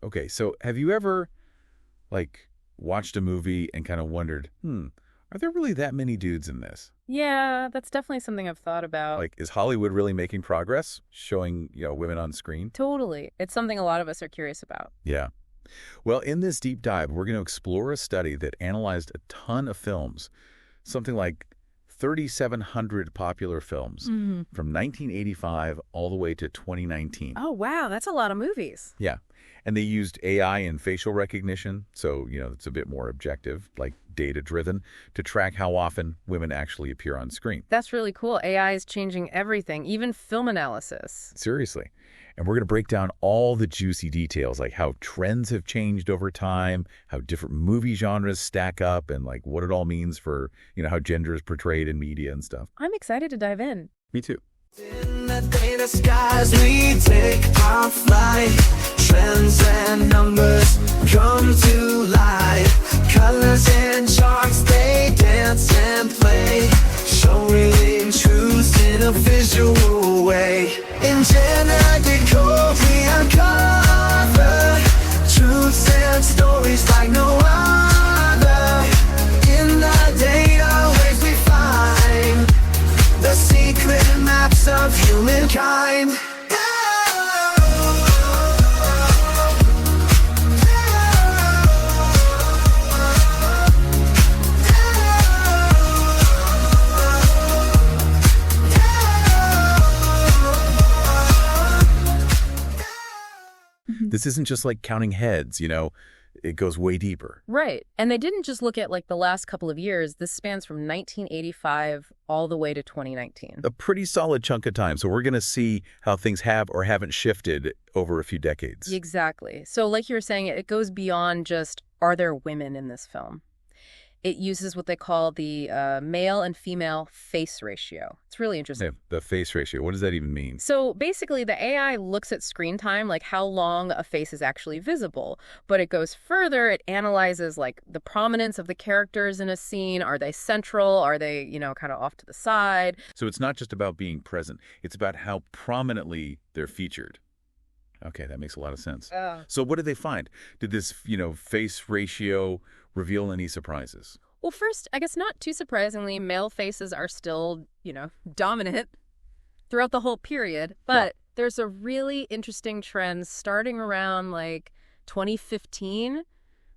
Okay, so have you ever, like, watched a movie and kind of wondered, are there really that many dudes in this? Yeah, that's definitely something I've thought about. Like, is Hollywood really making progress, showing, women on screen? Totally. It's something a lot of us are curious about. Yeah. Well, in this deep dive, we're going to explore a study that analyzed a ton of films, something like 3,700 popular films from 1985 all the way to 2019. Oh, wow. That's a lot of movies. Yeah. And they used AI and facial recognition, so, it's a bit more objective, like data-driven, to track how often women actually appear on screen. That's really cool. AI is changing everything, even film analysis. Seriously. And we're going to break down all the juicy details, like how trends have changed over time, how different movie genres stack up, and like what it all means for, how gender is portrayed in media and stuff. I'm excited to dive in. Me too. In the data skies, we take our flight. Trends and numbers come to life. Colors and charts, they dance and play. Showing truth in a visual way. In GenderDecoded, we uncover truths and stories like no other. In the data waves we find the secret maps of humankind. This isn't just like counting heads, it goes way deeper. Right. And they didn't just look at like the last couple of years. This spans from 1985 all the way to 2019. A pretty solid chunk of time. So we're going to see how things have or haven't shifted over a few decades. Exactly. So like you were saying, it goes beyond just, are there women in this film? It uses what they call the male and female face ratio. It's really interesting. The face ratio, what does that even mean? So basically, the AI looks at screen time, like how long a face is actually visible. But it goes further. It analyzes like the prominence of the characters in a scene. Are they central? Are they, kind of off to the side? So it's not just about being present. It's about how prominently they're featured. Okay, that makes a lot of sense. So what did they find? Did this, face ratio reveal any surprises? Well, first, I guess not too surprisingly, male faces are still, dominant throughout the whole period. But there's a really interesting trend starting around like 2015.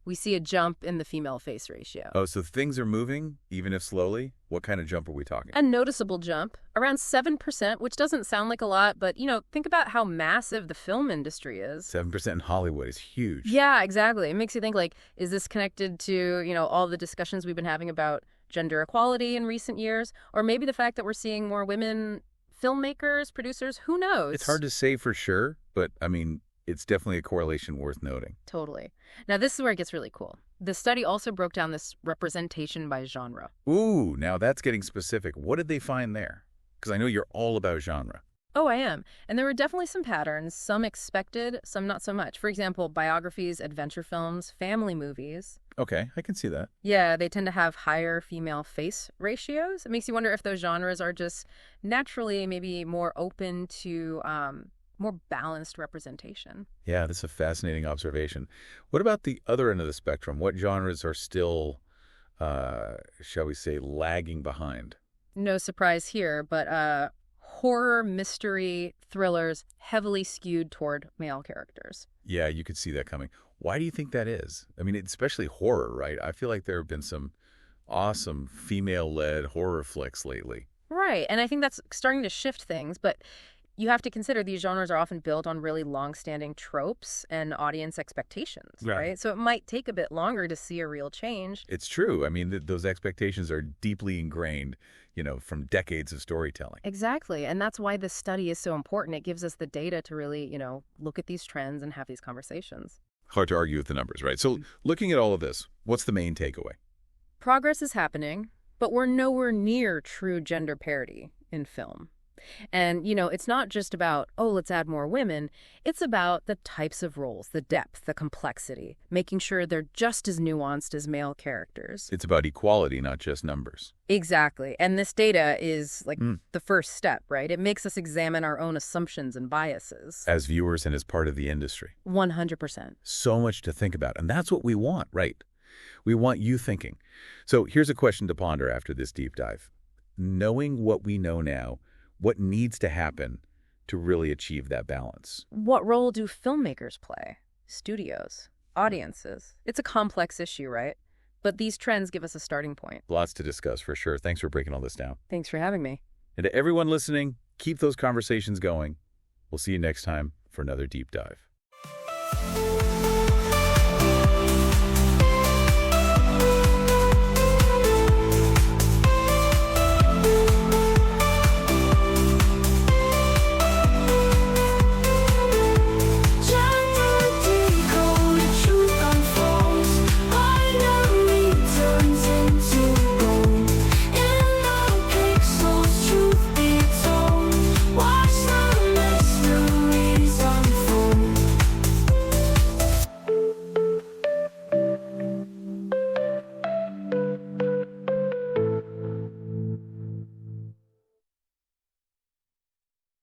We see a jump in the female face ratio. Oh, so things are moving, even if slowly? What kind of jump are we talking? A noticeable jump, around 7%, which doesn't sound like a lot, but, think about how massive the film industry is. 7% in Hollywood is huge. Yeah, exactly. It makes you think, like, is this connected to, all the discussions we've been having about gender equality in recent years? Or maybe the fact that we're seeing more women filmmakers, producers, who knows? It's hard to say for sure, but, it's definitely a correlation worth noting. Totally. Now, this is where it gets really cool. The study also broke down this representation by genre. Ooh, now that's getting specific. What did they find there? Because I know you're all about genre. Oh, I am. And there were definitely some patterns, some expected, some not so much. For example, biographies, adventure films, family movies. Okay, I can see that. Yeah, they tend to have higher female face ratios. It makes you wonder if those genres are just naturally maybe more open to more balanced representation. Yeah, that's a fascinating observation. What about the other end of the spectrum? What genres are still, shall we say, lagging behind? No surprise here, but horror, mystery, thrillers heavily skewed toward male characters. Yeah, you could see that coming. Why do you think that is? Especially horror, right? I feel like there have been some awesome female-led horror flicks lately. Right, and I think that's starting to shift things, but you have to consider these genres are often built on really long-standing tropes and audience expectations, right? So it might take a bit longer to see a real change. It's true. Those expectations are deeply ingrained, from decades of storytelling. Exactly. And that's why this study is so important. It gives us the data to really, look at these trends and have these conversations. Hard to argue with the numbers, right? So looking at all of this, what's the main takeaway? Progress is happening, but we're nowhere near true gender parity in film. And, it's not just about, oh, let's add more women. It's about the types of roles, the depth, the complexity, making sure they're just as nuanced as male characters. It's about equality, not just numbers. Exactly. And this data is like the first step, right? It makes us examine our own assumptions and biases. As viewers and as part of the industry. 100%. So much to think about. And that's what we want, right? We want you thinking. So here's a question to ponder after this deep dive. Knowing what we know now, what needs to happen to really achieve that balance? What role do filmmakers play? Studios? Audiences? It's a complex issue, right? But these trends give us a starting point. Lots to discuss for sure. Thanks for breaking all this down. Thanks for having me. And to everyone listening, keep those conversations going. We'll see you next time for another deep dive.